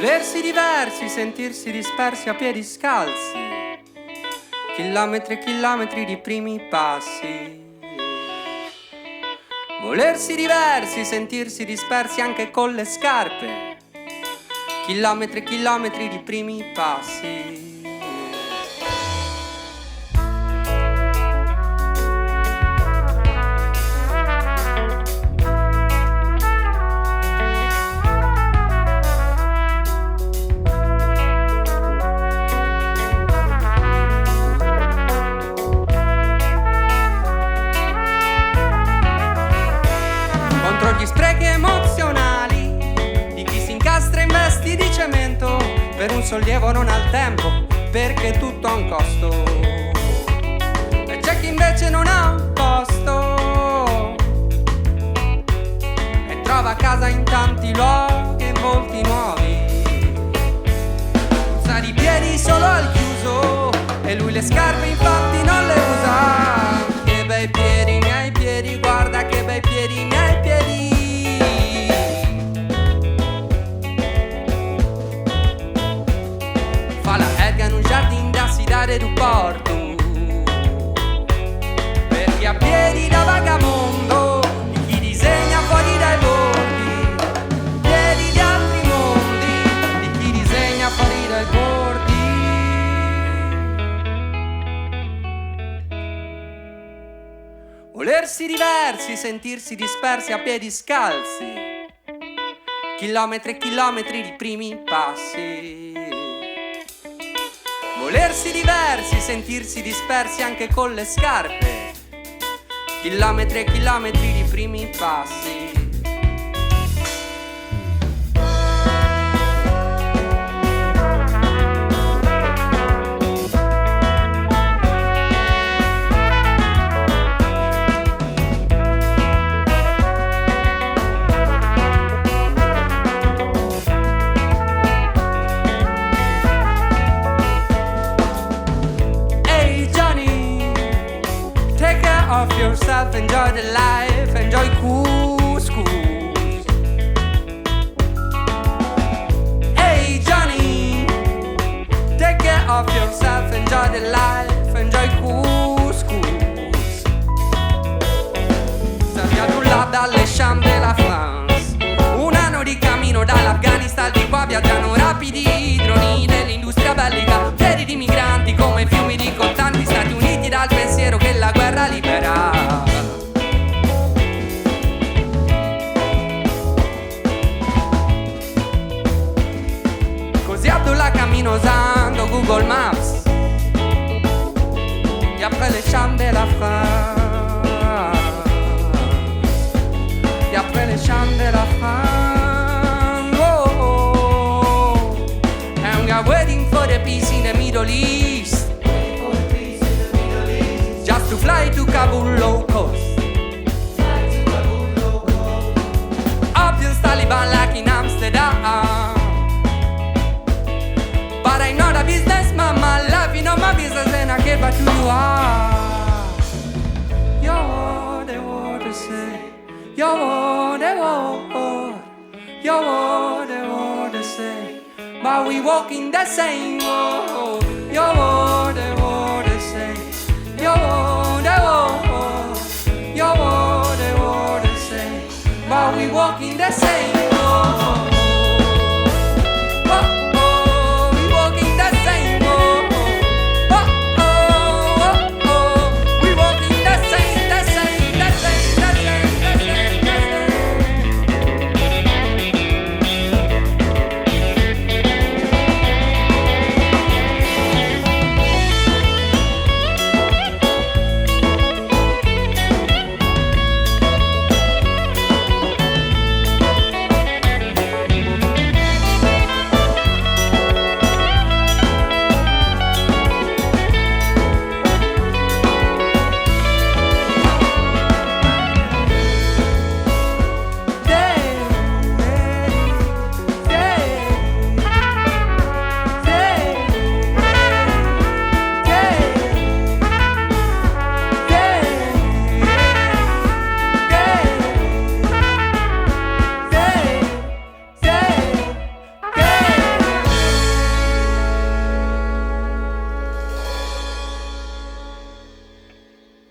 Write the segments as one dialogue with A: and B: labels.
A: Volersi diversi, sentirsi dispersi a piedi scalzi, chilometri e chilometri di primi passi. Volersi diversi, sentirsi dispersi anche con le scarpe, chilometri e chilometri di primi passi. Gli sprechi emozionali di chi si incastra in vesti di cemento per un sollievo non al tempo, perché tutto ha un costo. E c'è chi invece non ha un posto e trova casa in tanti luoghi e volti nuovi. Usa di piedi solo al chiuso e lui le scarpe infatti non le usa. Che bei piedi, miei piedi, guarda che bei piedi, miei piedi. Fa la erga in un giardino da cidade do porto, per chi ha piedi da vagabondo, di chi disegna fuori dai bordi, piedi di altri mondi, di chi disegna fuori dai bordi. Volersi diversi, sentirsi dispersi a piedi scalzi, chilometri e chilometri di primi passi. Volersi diversi, sentirsi dispersi anche con le scarpe, chilometri e chilometri di primi passi. Of yourself, enjoy the life, enjoy couscous. Hey Johnny, take care of yourself, enjoy the life, enjoy couscous. Saviadulla dalle Champs de la France, un anno di cammino dall'Afghanistan, di qua viaggiano rapidi i droni dell'industria bellica, piedi di migranti come fiumi di contanti, Stati Uniti dal pensiero che la guerra libera. Così Abdullah cammina usando Google Maps e après les Champs de la France, e après les Champs de la France, oh, and we are waiting for the peace in the Middle East, just to fly to Kabul low cost. Opium Taliban like in Amsterdam, but I'm not a businessman, my life is not my business, and I give back to you all. You're what they want to say, you're what they want, you're what they want to say, but we walk in the same road. You're what they want to say, you're what they want, you're what they want to say, but we walk in the same road.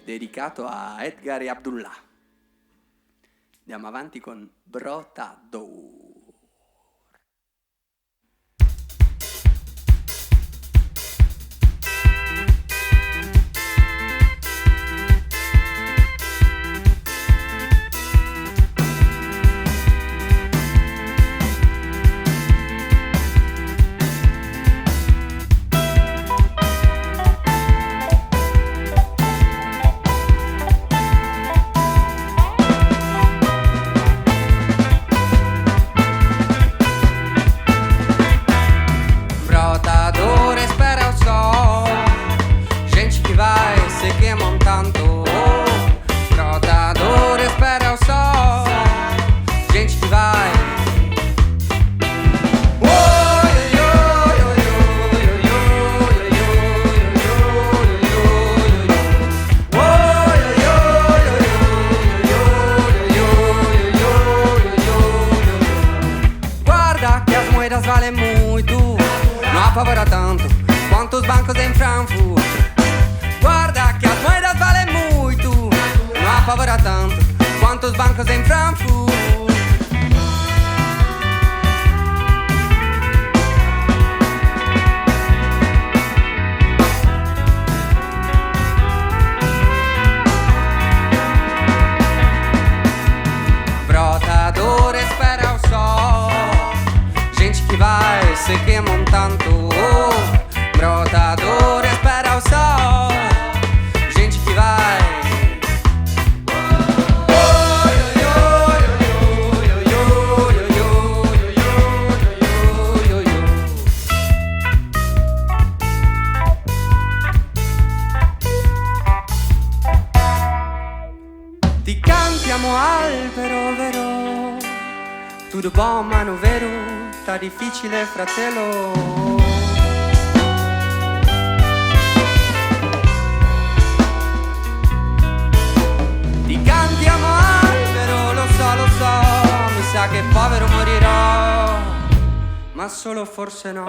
A: dedicato a Edgar e Abdullah. Andiamo avanti con Brotador. Vale muito, não apavora tanto quanto os bancos em Frankfurt. Guarda que as moedas valem muito, não apavora tanto quanto os bancos em Frankfurt. Brotador espera o sol, gente que vai se queimam tanto. Brotador espera o sol, gente que vai. Ti cantiamo albero vero, tutto buon ma non vero, sta difficile fratello. Ti cantiamo albero, lo so, mi sa che povero morirò, ma solo forse no.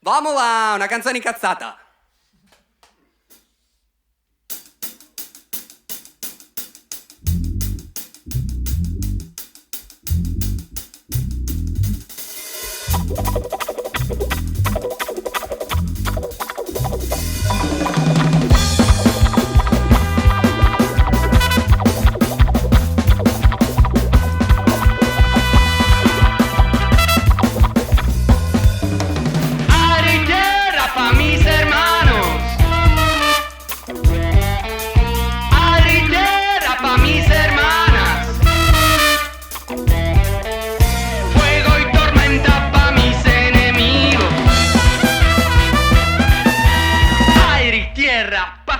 A: Vamos là, una canzone incazzata.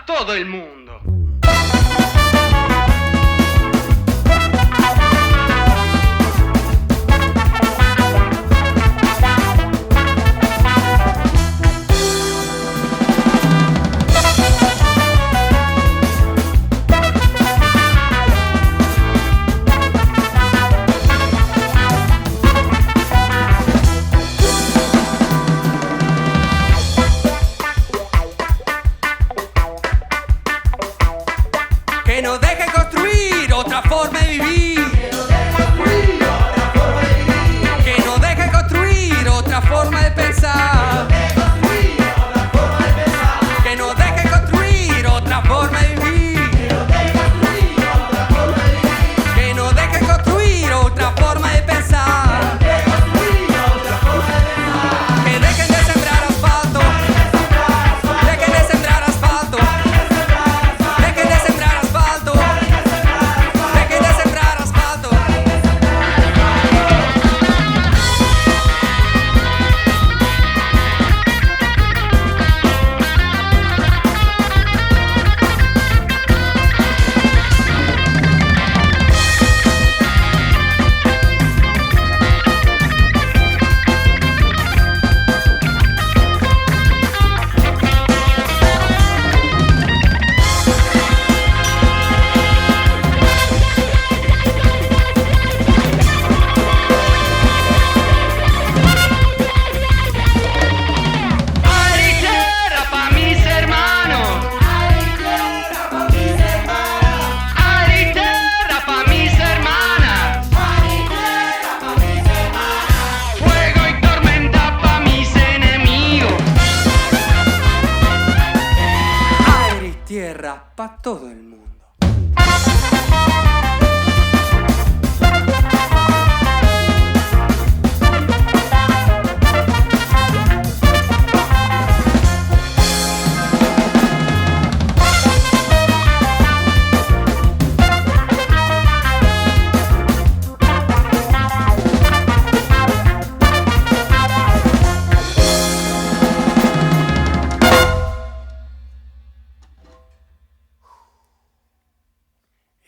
A: Todo el mundo. para todo el mundo.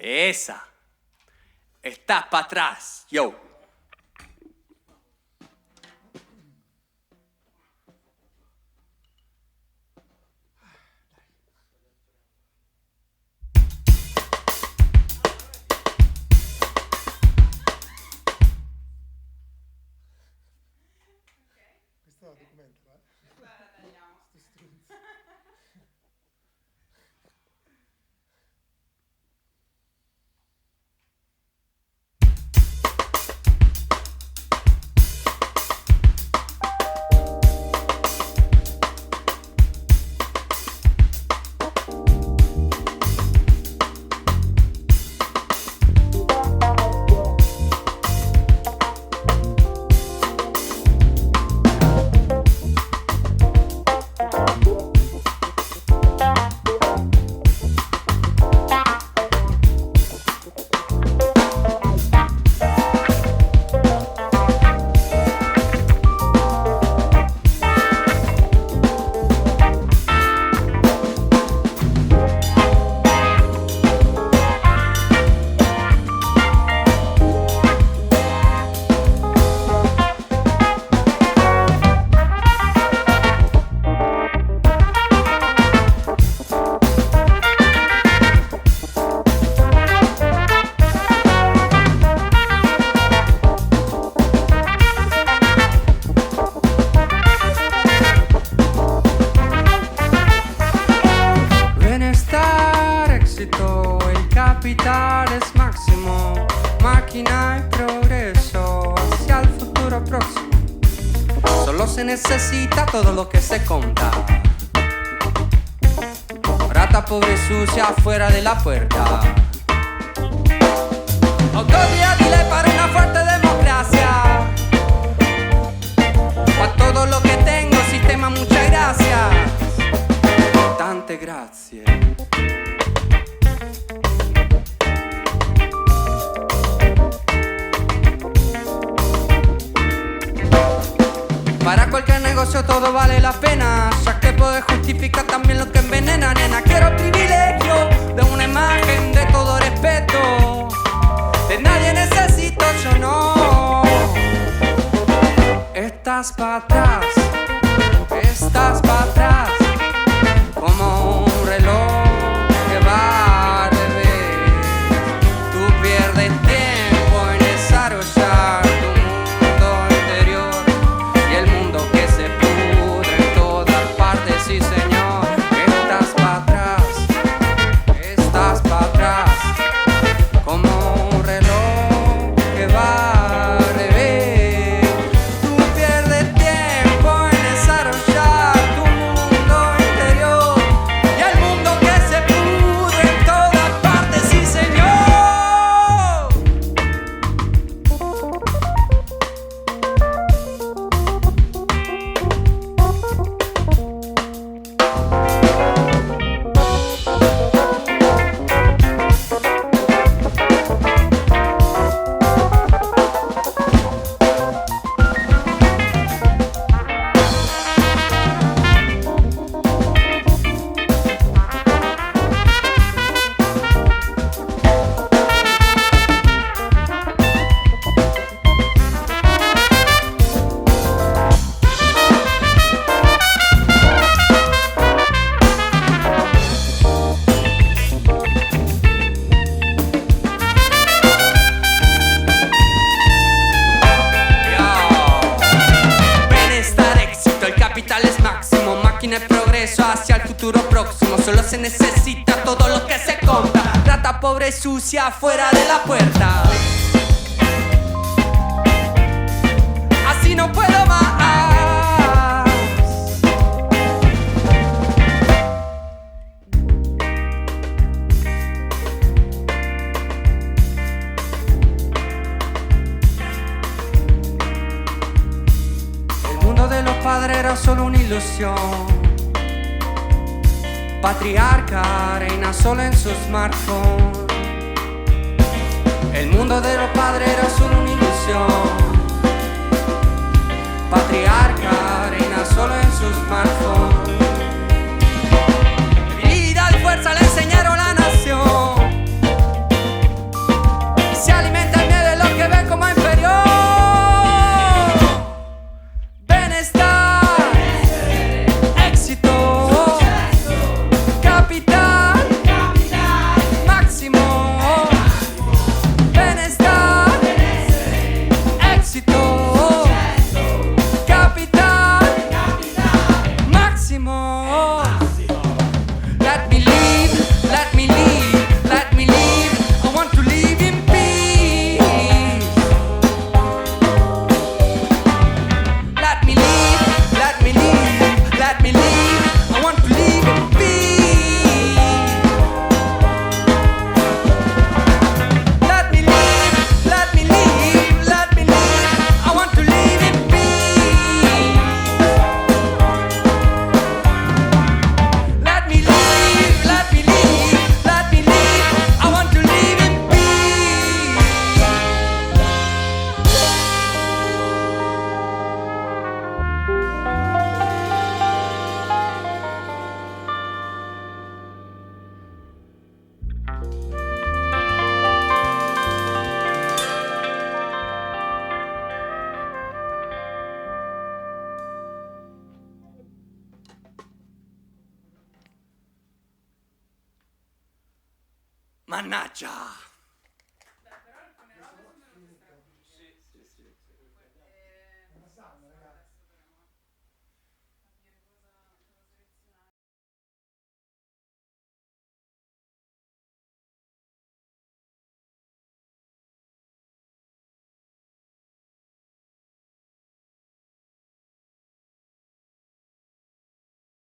A: Esa. Estás para atrás, yo.
B: Questo documento,
C: Guarda, tagliamo. El capital es máximo, máquina y progreso hacia el futuro próximo. Solo se necesita todo lo que se compra. Rata pobre sucia fuera de la puerta. Autoridad dile para una fuerte democracia. Pa' todo lo que tengo, sistema, muchas gracias. Tante grazie. Para cualquier negocio todo vale la pena, ya que puede justificar también lo que envenena, nena. Quiero privilegio de una imagen de todo respeto. De nadie necesito, yo no. Estás para atrás, estás para atrás, como un reloj que va al revés. Tú pierdes tiempo en desarrollar tu mundo interior y el mundo que se pudre en todas partes, sí señor. Estás para atrás, estás para atrás, como un reloj que va al revés. Tú pierdes tiempo en desarrollar tu mundo interior y el mundo que se pudre en todas partes, sí señor. Bienestar, éxito, el capital es máximo, máquina de progreso hacia el futuro próximo. Solo se necesita todo lo que se compra. Rata pobre sucia fuera de la puerta. Así no puedo más. era solo un'ilusione. Patriarca reina solo en su smartphone. El mundo de los padres era solo un'ilusione. Patriarca reina solo en su smartphone. Vida y fuerza le enseñaron la nación. Se alimenta el miedo de lo que ven como inferior. Bienestar, éxito, capital, máximo. Bienestar, éxito, capital, máximo. Let me live, let me live, let me live. I want to live in peace. Let me live, let me live, let me live. I want to live in peace. Let me live, let me live, let me live. I want to live in peace. Let me live, let me live, let me live. I want to live in peace. Mannaggia!
B: Passando, ragazzi.